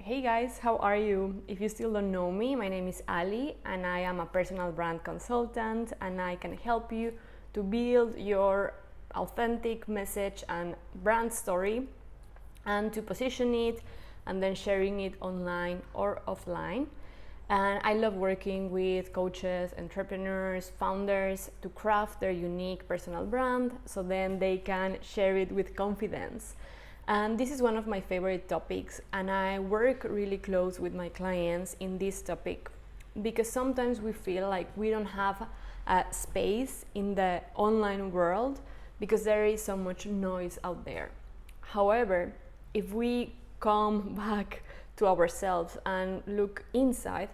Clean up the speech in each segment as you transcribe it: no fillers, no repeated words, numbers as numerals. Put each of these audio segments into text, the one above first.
Hey guys, how are you? If you still don't know me, my name is Ali and I am a personal brand consultant and I can help you to build your authentic message and brand story and to position it and then sharing it online or offline. And I love working with coaches, entrepreneurs, founders to craft their unique personal brand so then they can share it with confidence. And this is one of my favorite topics, and I work really close with my clients in this topic because sometimes we feel like we don't have a space in the online world because there is so much noise out there. However, if we come back to ourselves and look inside,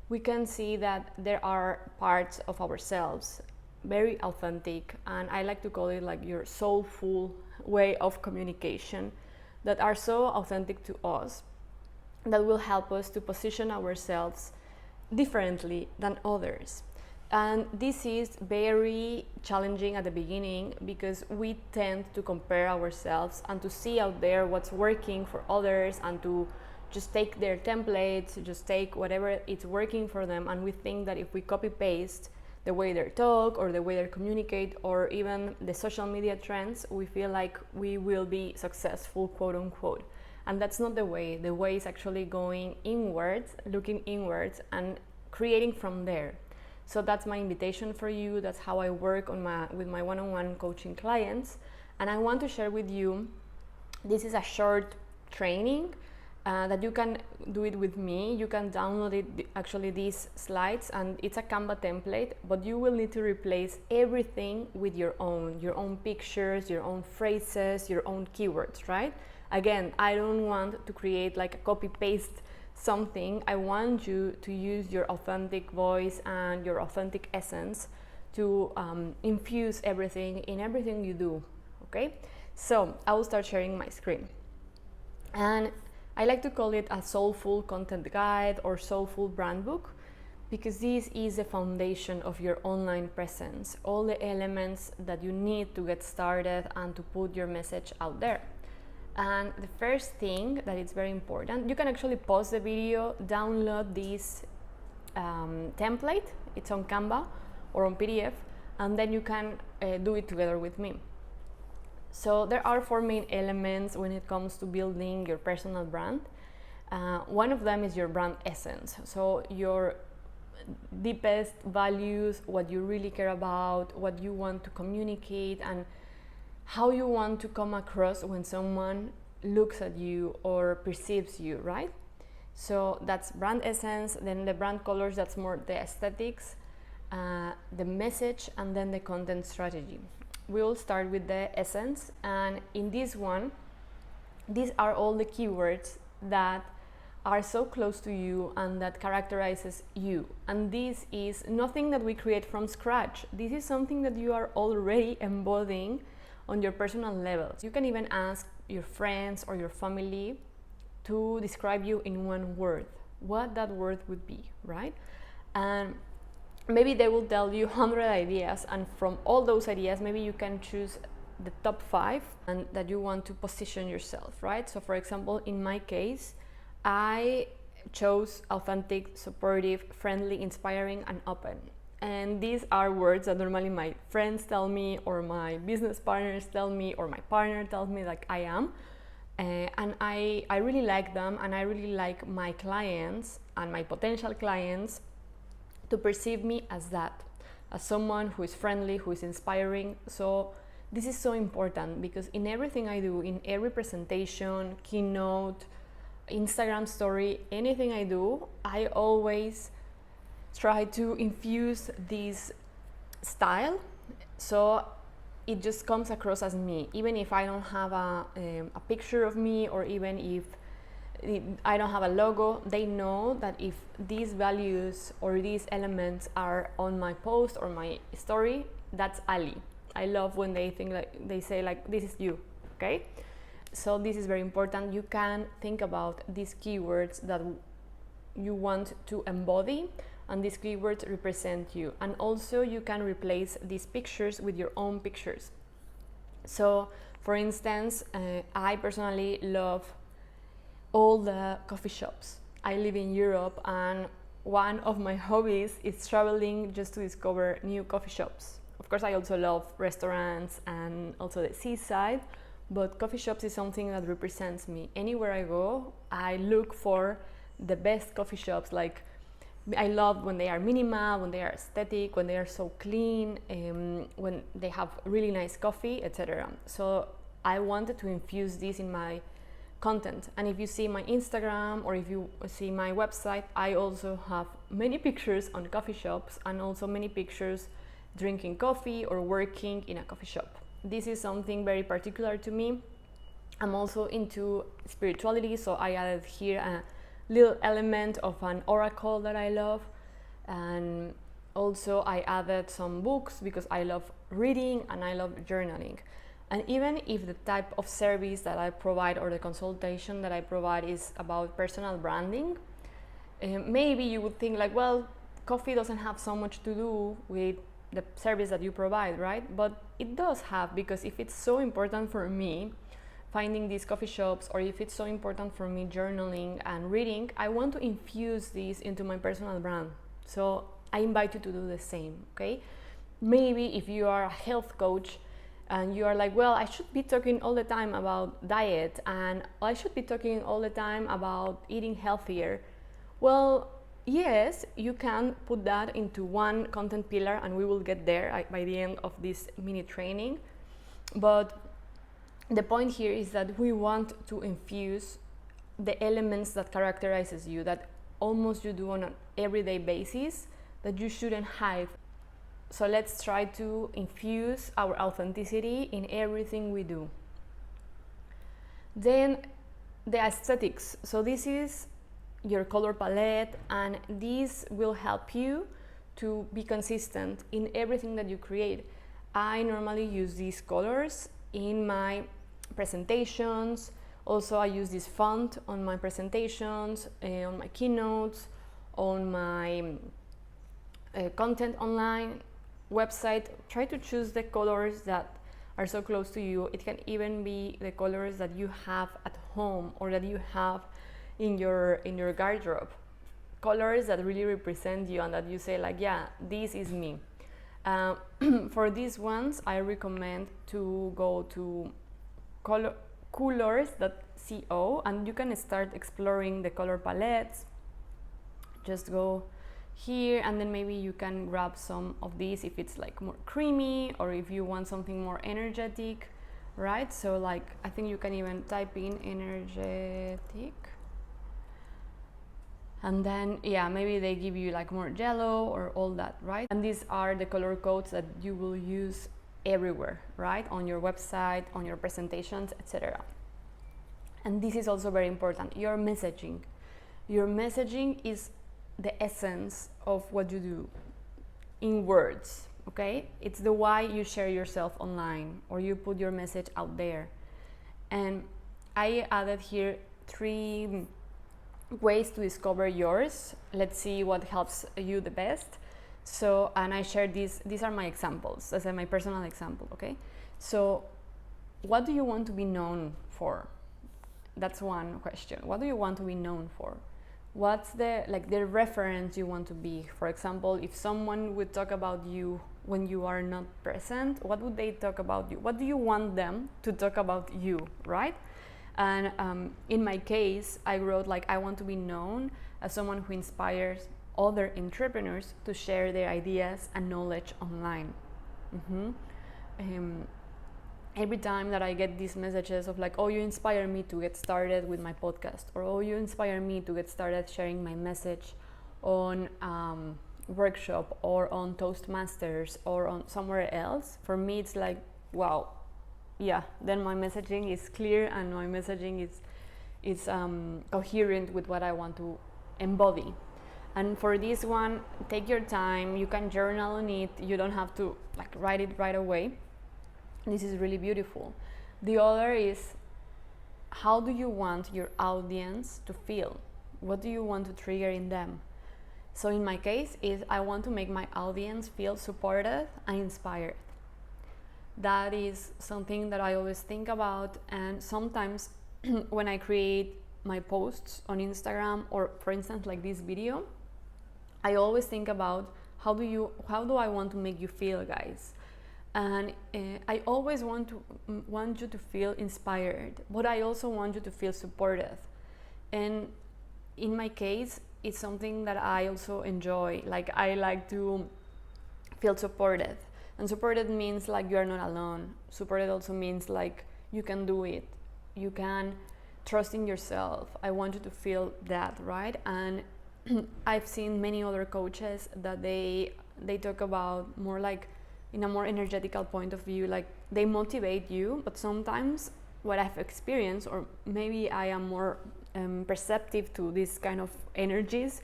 we can see that there are parts of ourselves very authentic, and I like to call it like your soulful way of communication that are so authentic to us that will help us to position ourselves differently than others. And this is very challenging at the beginning because we tend to compare ourselves and to see out there what's working for others and to just take their templates, just take whatever it's working for them, and we think that if we copy paste the way they talk or the way they communicate or even the social media trends, we feel like we will be successful, quote unquote. And that's not the way. The way is actually going inwards, looking inwards and creating from there. So that's my invitation for you. That's how I work with my one-on-one coaching clients. And I want to share with you, this is a short training that you can do it with me. You can download it, actually these slides, and it's a Canva template, but you will need to replace everything with your own pictures, your own phrases, your own keywords, right? Again, I don't want to create like a copy paste something. I want you to use your authentic voice and your authentic essence to infuse everything in everything you do, okay? So I will start sharing my screen. And I like to call it a soulful content guide or soulful brand book because this is the foundation of your online presence, all the elements that you need to get started and to put your message out there. And the first thing that is very important, you can actually pause the video, download this template, it's on Canva or on PDF, and then you can do it together with me. So there are 4 main elements when it comes to building your personal brand. One of them is your brand essence. So your deepest values, what you really care about, what you want to communicate, and how you want to come across when someone looks at you or perceives you, right? So that's brand essence. Then the brand colors, that's more the aesthetics, the message, and then the content strategy. We'll start with the essence, and in this one, these are all the keywords that are so close to you and that characterizes you. And this is nothing that we create from scratch. This is something that you are already embodying on your personal level. You can even ask your friends or your family to describe you in one word, what that word would be, right? And maybe they will tell you 100 ideas, and from all those ideas, maybe you can choose the top 5 and that you want to position yourself, right? So for example, in my case, I chose authentic, supportive, friendly, inspiring, and open. And these are words that normally my friends tell me or my business partners tell me or my partner tells me like I am. And I really like them, and I really like my clients and my potential clients to perceive me as that, as someone who is friendly, who is inspiring. So this is so important because in everything I do, in every presentation, keynote, Instagram story, anything I do, I always try to infuse this style so it just comes across as me, even if I don't have a picture of me, or even if I don't have a logo. They know that if these values or these elements are on my post or my story, that's Ali. I love when they think like, they say like, this is you, okay? So this is very important. You can think about these keywords that you want to embody, and these keywords represent you. And also you can replace these pictures with your own pictures. So for instance, I personally love all the coffee shops. I live in Europe, and one of my hobbies is traveling just to discover new coffee shops. Of course, I also love restaurants and also the seaside, but coffee shops is something that represents me. Anywhere I go, I look for the best coffee shops. Like, I love when they are minimal, when they are aesthetic, when they are so clean, when they have really nice coffee, etc. So I wanted to infuse this in my content. And if you see my Instagram or if you see my website, I also have many pictures on coffee shops and also many pictures drinking coffee or working in a coffee shop. This is something very particular to me. I'm also into spirituality, so I added here a little element of an oracle that I love, and also I added some books because I love reading and I love journaling. And even if the type of service that I provide or the consultation that I provide is about personal branding, maybe you would think like, well, coffee doesn't have so much to do with the service that you provide, right? But it does have, because if it's so important for me finding these coffee shops, or if it's so important for me journaling and reading, I want to infuse this into my personal brand. So I invite you to do the same, okay? Maybe if you are a health coach and you are like, well, I should be talking all the time about diet and I should be talking all the time about eating healthier. Well, yes, you can put that into one content pillar and we will get there by the end of this mini training. But the point here is that we want to infuse the elements that characterizes you, that almost you do on an everyday basis, that you shouldn't hide. So let's try to infuse our authenticity in everything we do. Then the aesthetics. So this is your color palette, and this will help you to be consistent in everything that you create. I normally use these colors in my presentations. Also, I use this font on my presentations, on my keynotes, on my content online website. Try to choose the colors that are so close to you. It can even be the colors that you have at home or that you have in your garderobe. Colors that really represent you and that you say like, yeah, this is me. For these ones, I recommend to go to colors.co and you can start exploring the color palettes. Just go here and then maybe you can grab some of these if it's like more creamy or if you want something more energetic, right? So like I think you can even type in energetic. And then, yeah, maybe they give you like more yellow or all that, right? And these are the color codes that you will use everywhere, right? On your website, on your presentations, etc. And this is also very important, your messaging. Your messaging is the essence of what you do in words, okay? It's the why you share yourself online or you put your message out there. And I added here 3 ways to discover yours. Let's see what helps you the best. So, and I shared these are my examples, as my personal example, okay? So, what do you want to be known for? That's one question. What do you want to be known for? What's the reference you want to be? For example, if someone would talk about you when you are not present, what would they talk about you? What do you want them to talk about you, right? And in my case, I wrote like, I want to be known as someone who inspires other entrepreneurs to share their ideas and knowledge online. Every time that I get these messages of like, oh, you inspire me to get started with my podcast, or oh, you inspire me to get started sharing my message on workshop or on Toastmasters or on somewhere else, for me it's like, wow, yeah, then my messaging is clear and my messaging is coherent with what I want to embody. And for this one, take your time. You can journal on it. You don't have to like write it right away. This is really beautiful. The other is, how do you want your audience to feel? What do you want to trigger in them? So in my case, I want to make my audience feel supported and inspired. That is something that I always think about, and sometimes when I create my posts on Instagram, or for instance like this video, I always think about how do I want to make you feel, guys. And I always want you to feel inspired, but I also want you to feel supported. And in my case, it's something that I also enjoy. Like, I like to feel supported, and supported means like you are not alone. Supported also means like you can do it, you can trust in yourself. I want you to feel that, right? And I've seen many other coaches that they talk about more like in a more energetical point of view, like they motivate you, but sometimes what I've experienced, or maybe I am more perceptive to this kind of energies,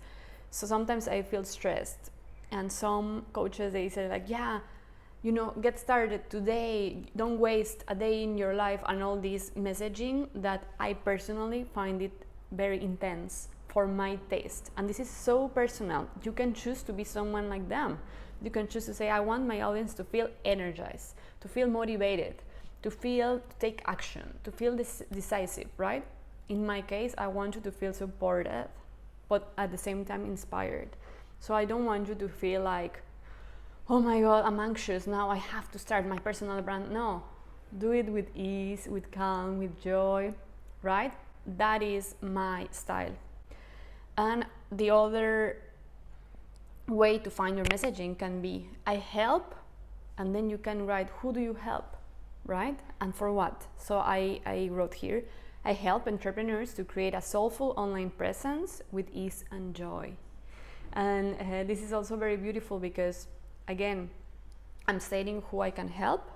so sometimes I feel stressed. And some coaches, they say like, yeah, you know, get started today, don't waste a day in your life, and all this messaging that I personally find it very intense for my taste. And this is so personal. You can choose to be someone like them. You can choose to say, I want my audience to feel energized, to feel motivated, to take action, to feel decisive, right? In my case, I want you to feel supported, but at the same time inspired. So I don't want you to feel like, oh my God, I'm anxious, now I have to start my personal brand. No, do it with ease, with calm, with joy, right? That is my style. And the other way to find your messaging can be, I help, and then you can write, who do you help, right? And for what? So I wrote here, I help entrepreneurs to create a soulful online presence with ease and joy. And this is also very beautiful because, again, I'm stating who I can help,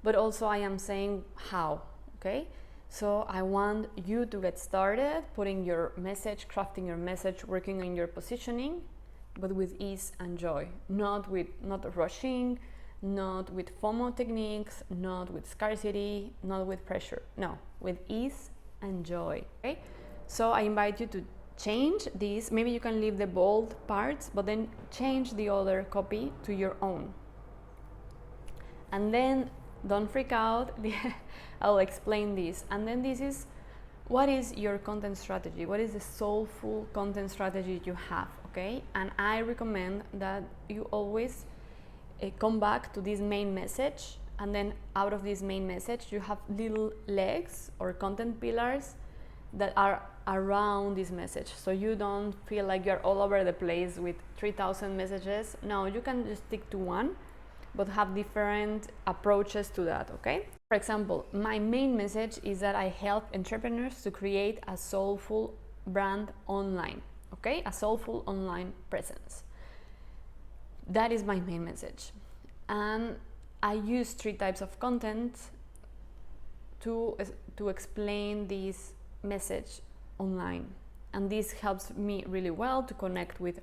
but also I am saying how, okay? So I want you to get started putting your message, crafting your message, working on your positioning, but with ease and joy, not rushing, not with FOMO techniques, not with scarcity, not with pressure. No, with ease and joy. Okay? So I invite you to change these. Maybe you can leave the bold parts, but then change the other copy to your own. And then don't freak out. I'll explain this. And then this is, what is your content strategy? What is the soulful content strategy you have? Okay, and I recommend that you always come back to this main message, and then out of this main message you have little legs or content pillars that are around this message, so you don't feel like you're all over the place with 3,000 messages. No, you can just stick to one, but have different approaches to that. Okay, for example, my main message is that I help entrepreneurs to create a soulful brand online. Okay, a soulful online presence. That is my main message. And I use 3 types of content to explain this message online. And this helps me really well to connect with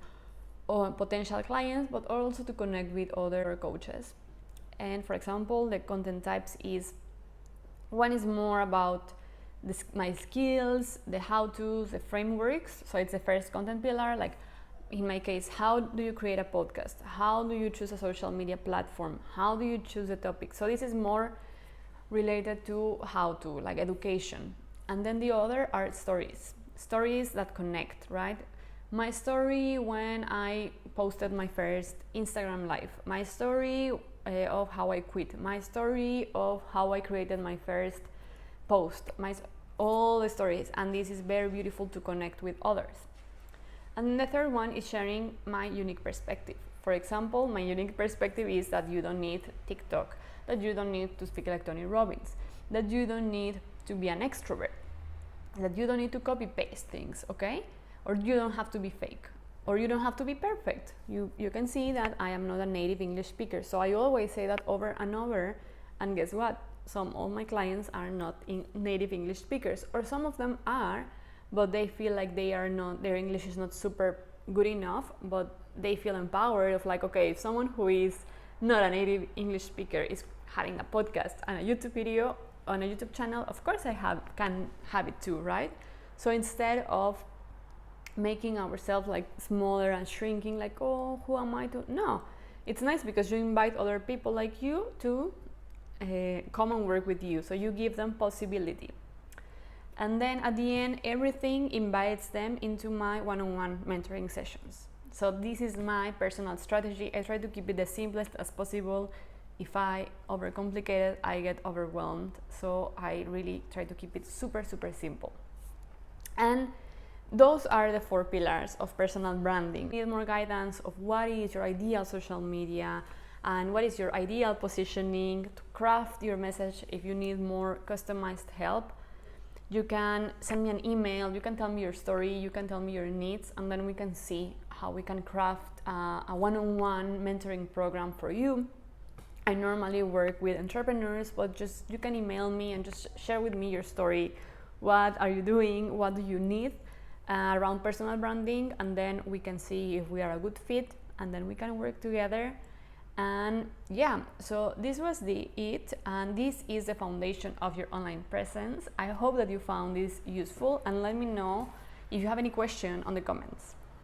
potential clients, but also to connect with other coaches. And for example, the content types is, one is more about my skills, the how-tos, the frameworks. So it's the first content pillar. Like in my case, how do you create a podcast? How do you choose a social media platform? How do you choose a topic? So this is more related to how to, like education. And then the other are stories that connect, right? My story when I posted my first Instagram live, my story of how I quit, my story of how I created my first post, all the stories. And this is very beautiful to connect with others. And the third one is sharing my unique perspective. For example, my unique perspective is that you don't need TikTok, that you don't need to speak like Tony Robbins, that you don't need to be an extrovert, that you don't need to copy paste things, okay? Or you don't have to be fake, or you don't have to be perfect. You can see that I am not a native English speaker, so I always say that over and over. And guess what? Some of my clients are not native English speakers, or some of them are, but they feel like they are not, their English is not super good enough, but they feel empowered of like, okay, if someone who is not a native English speaker is having a podcast and a YouTube video on a YouTube channel, of course I can have it too, right? So instead of making ourselves like smaller and shrinking, like, oh, who am I to? No, it's nice because you invite other people like you to come and work with you, so you give them possibility. And then at the end, everything invites them into my one-on-one mentoring sessions. So this is my personal strategy. I try to keep it the simplest as possible. If I overcomplicate it, I get overwhelmed. So I really try to keep it super, super simple. And those are the 4 pillars of personal branding. Need more guidance of what is your ideal social media and what is your ideal positioning to craft your message. If you need more customized help, you can send me an email, you can tell me your story, you can tell me your needs, and then we can see how we can craft a one-on-one mentoring program for you. I normally work with entrepreneurs, but just you can email me and just share with me your story. What are you doing? What do you need around personal branding? And then we can see if we are a good fit, and then we can work together. And yeah, so this was it, and this is the foundation of your online presence. I hope that you found this useful, and let me know if you have any question on the comments.